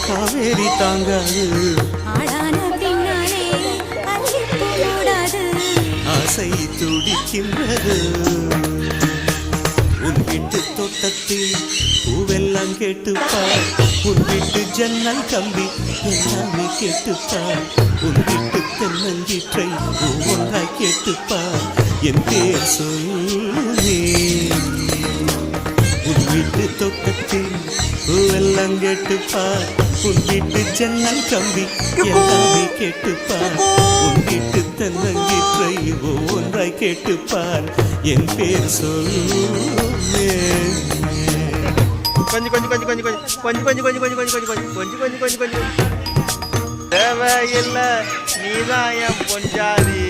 காவேரி தாங்காது ஆசை துடிக்கின்றது உன் வீட்டு தோட்டத்தில் பூவெல்லாம் கேட்டுப்பார் உன் வீட்டு ஜன்னல் கம்பி எல்லாமே கேட்டுப்பார் உன் வீட்டு தென்னங்கீற்றை ஒவ்வொன்றாய் கேட்டுப்பார் என் பேர் சொல்வே உன் வீட்டு தோட்டத்தில் பூவெல்லாம் கேட்டுப்பார் உன் வீட்டு ஜன்னல் கம்பி எல்லாமே கேட்டுப்பார் உன் வீட்டு தென்னங்கீற்றை ஒவ்வொன்றாய் கேட்டுப்பார் என் பேர் சொல்வே கொஞ்சம் கொஞ்சம் கொஞ்சம் கொஞ்சம் கொஞ்சம் கொஞ்சம் கொஞ்சம் கொஞ்சம் கொஞ்சம் கொஞ்சம் கொஞ்சம் கொஞ்சம் கொஞ்சம் கொஞ்சம் கொஞ்சம் தேவையில்லை நீதான் என் பொஞ்சாதி